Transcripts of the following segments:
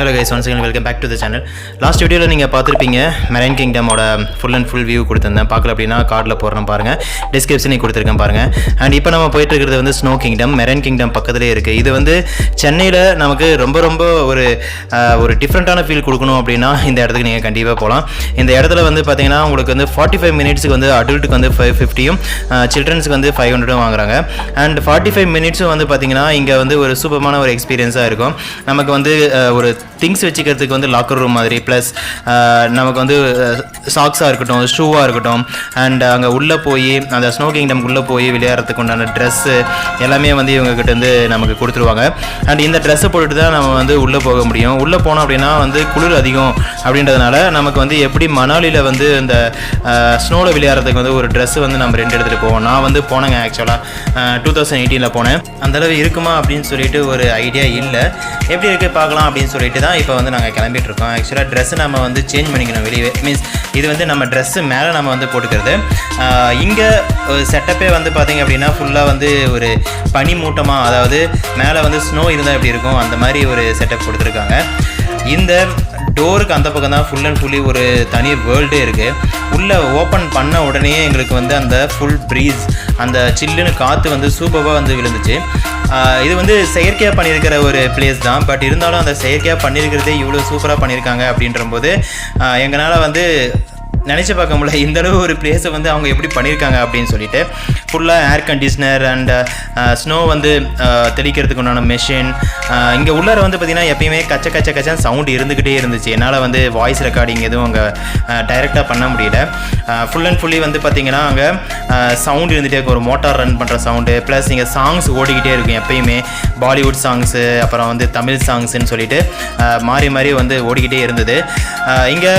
Hello guys, once again welcome back to the channel. Last video la neenga paathirpinga Marine Kingdom oda full and full view கொடுத்திருந்தேன். பார்க்கல அப்படினா கார்ட்ல போறேன் பாருங்க. டிஸ்கிரிப்ஷன்ல கொடுத்திருக்கேன் பாருங்க. And இப்போ நம்ம போயிட்டு இருக்கிறது வந்து Snow Kingdom, Marine Kingdom பக்கத்திலே இருக்கு. இது வந்து சென்னையில நமக்கு ரொம்ப ஒரு டிஃபரண்டான ஃபீல் கொடுக்கணும் அப்படினா இந்த இடத்துக்கு நீங்க கண்டிப்பா போலாம். இந்த இடத்துல வந்து பாத்தீங்கன்னா உங்களுக்கு வந்து 45 மினிட்ஸ்க்கு வந்து அடல்ட்க்கு வந்து 550 ம் சில்ட்ரன்ஸ்க்கு வந்து 500 வாங்குறாங்க. And 45 மினிட்ஸ் வந்து பாத்தீங்கன்னா இங்க வந்து ஒரு சூப்பரான ஒரு எக்ஸ்பீரியன்ஸா இருக்கும். நமக்கு வந்து ஒரு திங்ஸ் வச்சுக்கிறதுக்கு வந்து லாக்கர் ரூம் மாதிரி ப்ளஸ் நமக்கு வந்து சாக்ஸாக இருக்கட்டும், ஷூவாக இருக்கட்டும், அண்ட் அங்கே உள்ளே போய் அந்த ஸ்னோ கிங்டம் உள்ளே போய் விளையாடுறதுக்கு உண்டான ட்ரெஸ்ஸு எல்லாமே வந்து இவங்ககிட்ட வந்து நமக்கு கொடுத்துருவாங்க. அண்ட் இந்த ட்ரெஸ்ஸை போட்டுட்டு தான் நம்ம வந்து உள்ளே போக முடியும். உள்ளே போனோம் அப்படின்னா வந்து குளிர் அதிகம் அப்படின்றதுனால நமக்கு வந்து எப்படி மணாலியில் வந்து இந்த ஸ்னோவில் விளையாடுறதுக்கு வந்து ஒரு ட்ரெஸ்ஸு வந்து நம்ம ரெண்டு எடுத்துகிட்டு போவோம். நான் வந்து போனேங்க ஆக்சுவலாக 2018 போனேன். அந்தளவு இருக்குமா அப்படின்னு சொல்லிட்டு ஒரு ஐடியா இல்லை. எப்படி இருக்குது பார்க்கலாம் அப்படின்னு சொல்லிட்டு தான் இப்போ வந்து நாங்கள் கிளம்பிட்டு இருக்கோம். ஆக்சுவலாக ட்ரெஸ்ஸு நம்ம வந்து சேஞ்ச் பண்ணிக்கணும் வெளியே. மீன்ஸ் இது வந்து நம்ம ட்ரெஸ்ஸு மேலே நம்ம வந்து போட்டுக்கிறது. இங்கே செட்டப்பே வந்து பார்த்திங்க அப்படின்னா ஃபுல்லாக வந்து ஒரு பனி மூட்டமாக, அதாவது மேலே வந்து ஸ்னோ இருந்தால் எப்படி இருக்கும் அந்த மாதிரி ஒரு செட்டப் கொடுத்துருக்காங்க. இந்த டோருக்கு அந்த பக்கம் தான் ஃபுல் அண்ட் ஃபுல்லி ஒரு தனி வேர்ல்டே இருக்குது. உள்ளே ஓப்பன் பண்ண உடனே எங்களுக்கு வந்து அந்த ஃபுல் ப்ரீஸ், அந்த சில்லுன்னு காற்று வந்து சூப்பராக வந்து விழுந்துச்சு. இது வந்து செயற்கையாக பண்ணியிருக்கிற ஒரு பிளேஸ் தான். பட் இருந்தாலும் அந்த செயற்கையாக பண்ணியிருக்கிறதே இவ்வளோ சூப்பராக பண்ணியிருக்காங்க அப்படின்றபோது எங்களால் வந்து நினச்சி பார்க்க முடியல இந்தளவு ஒரு பிளேஸை வந்து அவங்க எப்படி பண்ணியிருக்காங்க அப்படின்னு சொல்லிட்டு. ஃபுல்லாக ஏர் கண்டிஷ்னர் அண்ட் ஸ்னோ வந்து தெளிக்கிறதுக்கு உண்டான மெஷின். இங்கே உள்ளார வந்து பார்த்திங்கன்னா எப்பயுமே கச்ச சவுண்ட் இருந்துக்கிட்டே இருந்துச்சு. என்னால் வந்து வாய்ஸ் ரெக்கார்டிங் எதுவும் அங்கே டைரெக்டாக பண்ண முடியல. ஃபுல் அண்ட் ஃபுல்லி வந்து பார்த்திங்கன்னா அங்கே சவுண்ட் இருந்துகிட்டே இருக்கும், ஒரு மோட்டார் ரன் பண்ணுற சவுண்டு. ப்ளஸ் இங்கே சாங்ஸ் ஓடிக்கிட்டே இருக்கும் எப்பயுமே. பாலிவுட் சாங்ஸு, அப்புறம் வந்து தமிழ் சாங்ஸுன்னு சொல்லிட்டு மாறி வந்து ஓடிக்கிட்டே இருந்தது. இங்கே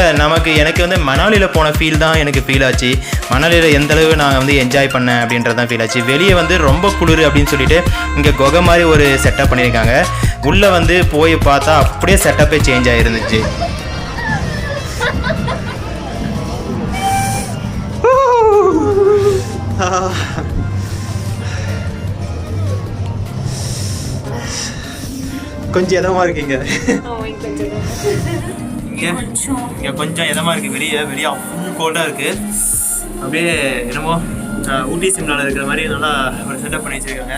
எனக்கு வந்து மணாலியில் போன ஃபீல் தான் எனக்கு ஃபீல் ஆச்சு. மணாலியில் எந்தளவு நான் வந்து என்ஜாய் பண்ணேன் அப்படின்றது தான் ஃபீல் ஆச்சு. வெளியே வந்து ரொம்ப குளிர் அப்படின்னு சொல்லிட்டு இங்கே குகை மாதிரி ஒரு செட்டப் பண்ணியிருக்காங்க. உள்ளே வந்து போய் பார்த்தா அப்படியே செட்டப்பே சேஞ்ச் ஆகிருந்துச்சு. கொஞ்சம் இதமாக இருக்குங்க. இங்கே கொஞ்சம் இதமாக இருக்குது. வெளியே ஃபுல் கோல்டாக இருக்குது. அப்படியே என்னமோ ஊட்டி சிம்லாவில் இருக்கிற மாதிரி நல்லா ஒரு செட்டப் பண்ணி வச்சுருக்காங்க.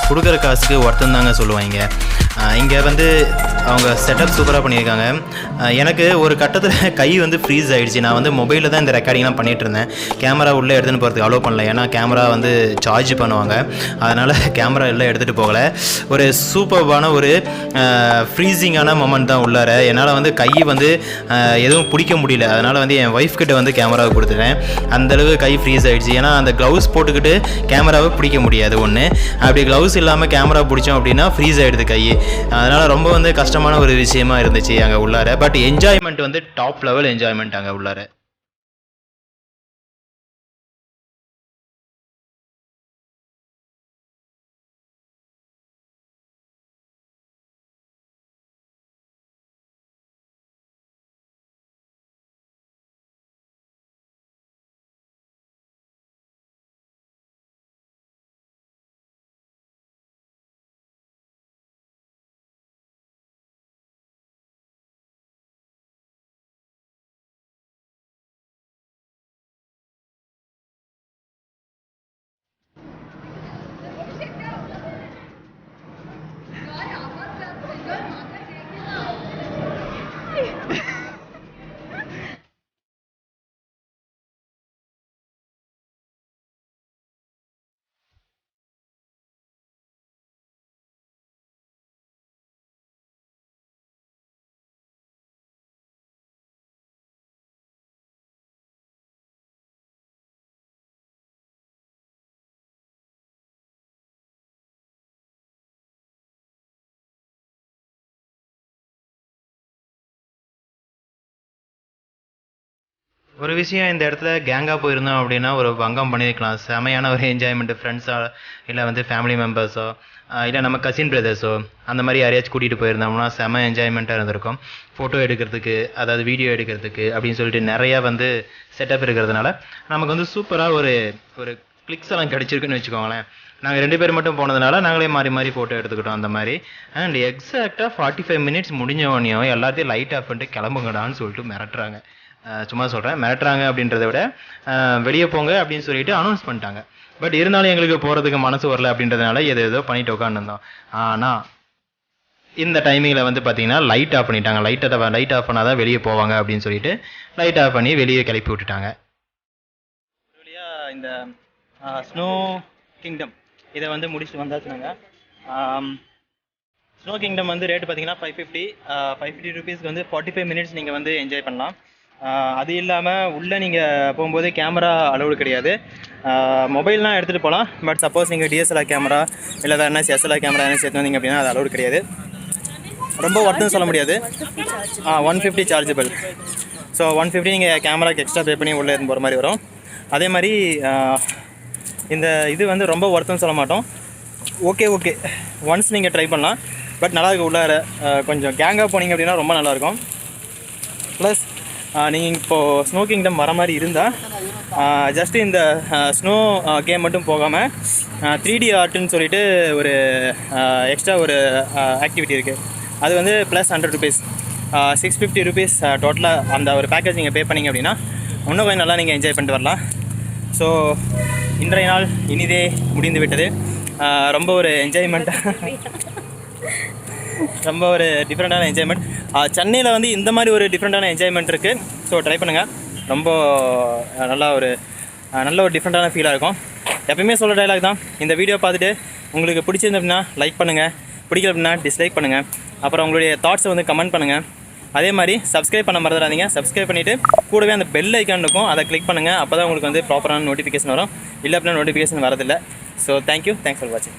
கொடுக்குற காசுக்கு ஒருத்தன் தாங்க சொல்லுவாங்க. இங்கே வந்து அவங்க செட்டப் சூப்பராக பண்ணியிருக்காங்க. எனக்கு ஒரு கட்டத்தில் கை வந்து ஃப்ரீஸ் ஆகிடுச்சு. நான் வந்து மொபைலில் தான் இந்த ரெக்கார்டிங்லாம் பண்ணிகிட்டு இருந்தேன். கேமரா உள்ளே எடுத்துகிட்டு போகிறதுக்கு அலோவ் பண்ணல. ஏன்னா கேமரா வந்து சார்ஜ் பண்ணுவாங்க. அதனால் கேமரா எல்லாம் எடுத்துகிட்டு போகலை. ஒரு சூப்பர்வான ஒரு ஃப்ரீசிங்கான மொமெண்ட் தான் உள்ளார. என்னால் வந்து கை வந்து எதுவும் பிடிக்க முடியல. அதனால் வந்து என் ஒய்ஃப் கிட்ட வந்து கேமராவை கொடுத்துட்டேன். அந்தளவு கை ஃப்ரீஸ் ஆகிடுச்சு. ஏன்னா அந்த க்ளவுஸ் போட்டுக்கிட்டு கேமராவை பிடிக்க முடியாது ஒன்று. அப்படி க்ளவுஸ் இல்லாமல் கேமரா பிடிச்சோம் அப்படின்னா ஃப்ரீஸ் ஆகிடுது கை. அதனால் ரொம்ப வந்து கஷ்டமான ஒரு விஷயமா இருந்துச்சு அங்கே உள்ளார. பட் என்ஜாய்மெண்ட் வந்து டாப் லெவல் என்ஜாய்மெண்ட் அங்கே உள்ளார. ஒரு விஷயம் இந்த இடத்துல கேங்காக போயிருந்தோம் அப்படின்னா ஒரு பங்கம் பண்ணியிருக்கலாம். செமையான ஒரு என்ஜாய்மெண்ட்டு ஃப்ரெண்ட்ஸோ இல்லை வந்து ஃபேமிலி மெம்பர்ஸோ இல்லை நம்ம கசின் பிரதர்ஸோ அந்த மாதிரி யாரையாச்சும் கூட்டிகிட்டு போயிருந்தோம்னா செம என்ஜாய்மெண்ட்டாக இருந்திருக்கும். ஃபோட்டோ எடுக்கிறதுக்கு, அதாவது வீடியோ எடுக்கிறதுக்கு அப்படின்னு சொல்லிட்டு நிறையா வந்து செட்டப் இருக்கிறதுனால நமக்கு வந்து சூப்பராக ஒரு ஒரு கிளிக்ஸ் எல்லாம் கிடச்சிருக்குன்னு வச்சுக்கோங்களேன். நாங்கள் 2 பேர் மட்டும் போனதுனால நாங்களே மாறி மாறி ஃபோட்டோ எடுத்துக்கிட்டோம் அந்த மாதிரி. அண்ட் எக்ஸாக்டாக 45 மினிட்ஸ் முடிஞ்சவனையும் எல்லாத்தையும் லைட் ஆஃப் பண்ணிட்டு கிளம்புங்கடான்னு சொல்லிட்டு மிரட்டுறாங்க. சும்மா சொல்கிறேன், மிரட்டுறாங்க அப்படின்றத விட வெளியே போங்க அப்படின்னு சொல்லிட்டு அனௌன்ஸ் பண்ணிட்டாங்க. பட் இருந்தாலும் எங்களுக்கு போகிறதுக்கு மனசு வரல அப்படின்றதுனால ஏதோ பண்ணிட்டு உட்காந்துருந்தோம். ஆனால் இந்த டைமிங்கில் வந்து பார்த்தீங்கன்னா லைட் ஆஃப் பண்ணிட்டாங்க. லைட் ஆஃப் பண்ணால் தான் வெளியே போவாங்க அப்படின்னு சொல்லிட்டு லைட் ஆஃப் பண்ணி வெளியே கிளப்பி விட்டுட்டாங்க. இந்த ஸ்னோ கிங்டம் இதை வந்து முடிச்சுட்டு வந்தாச்சு நாங்கள். ஸ்னோ கிங்டம் வந்து ரேட்டு பார்த்தீங்கன்னா 550 ருபீஸ்க்கு வந்து 45 மினிட்ஸ் நீங்கள் வந்து என்ஜாய் பண்ணலாம். அது இல்லாமல் உள்ளே நீங்கள் போகும்போது கேமரா அலோடு கிடையாது. மொபைல்லாம் எடுத்துகிட்டு போகலாம். பட் சப்போஸ் நீங்கள் டிஎஸ்எல்ஆர் கேமரா இல்லை வேறு என்ன எஸ்எல்ஆர் கேமரா என்ன சேர்த்து வந்தீங்க அப்படின்னா அது அலோடு கிடையாது. ரொம்ப ஒர்த்துன்னு சொல்ல முடியாது. 150 சார்ஜபிள். ஸோ 150 நீங்கள் கேமராக்கு எக்ஸ்ட்ரா பே பண்ணி உள்ளே இருந்து போகிற மாதிரி வரும். அதே மாதிரி இந்த இது வந்து ரொம்ப ஒர்த்துன்னு சொல்ல மாட்டோம். ஓகே ஒன்ஸ் நீங்கள் ட்ரை பண்ணலாம். பட் நல்லாயிருக்கு. உள்ளார கொஞ்சம் கேங்காக போனீங்க அப்படின்னா ரொம்ப நல்லாயிருக்கும். ப்ளஸ் நீங்கள் இப்போது ஸ்னோ கிங்டம் வர மாதிரி இருந்தால் ஜஸ்ட்டு இந்த ஸ்னோ கேம் மட்டும் போகாமல் 3D ஆர்ட்டுன்னு சொல்லிட்டு ஒரு எக்ஸ்ட்ரா ஒரு ஆக்டிவிட்டி இருக்குது. அது வந்து ப்ளஸ் 100 ருபீஸ், 650 ருபீஸ் டோட்டலாக அந்த ஒரு பேக்கேஜ் நீங்கள் பே பண்ணிங்க அப்படின்னா இன்னும் கொஞ்சம் நல்லா நீங்கள் என்ஜாய் பண்ணிட்டு வரலாம். ஸோ இன்றைய நாள் இனிதே முடிந்து விட்டது. ரொம்ப ஒரு என்ஜாய்மெண்ட்டாக ரொம்ப ஒரு டிஃப்ரெண்ட்டான என்ஜாய்மெண்ட். சென்னையில் வந்து இந்த மாதிரி ஒரு டிஃப்ரெண்ட்டான என்ஜாய்மெண்ட் இருக்குது. ஸோ ட்ரை பண்ணுங்கள். ரொம்ப நல்ல ஒரு டிஃப்ரெண்ட்டான ஃபீலாக இருக்கும். எப்பயுமே சொல்கிற டைலாக் தான். இந்த வீடியோ பார்த்துட்டு உங்களுக்கு பிடிச்சிருந்து அப்படின்னா லைக் பண்ணுங்கள், பிடிக்கல அப்படின்னா டிஸ்லைக் பண்ணுங்கள். அப்புறம் உங்களுடைய தாட்ஸை வந்து கமெண்ட் பண்ணுங்கள். அதே மாதிரி சப்ஸ்கிரைப் பண்ண மறந்துடாதீங்க. சப்ஸ்கிரைப் பண்ணிவிட்டு கூடவே அந்த பெல் ஐக்கான் இருக்கும், அதை கிளிக் பண்ணுங்கள். அப்போ தான் உங்களுக்கு வந்து ப்ராப்பரான நோட்டிஃபிகேஷன் வரும். இல்லை அப்படின்னா நோட்டிஃபிகேஷன் வரதில்லை. ஸோ தேங்க்யூ, தேங்க்ஸ் ஃபார் வாட்சிங்.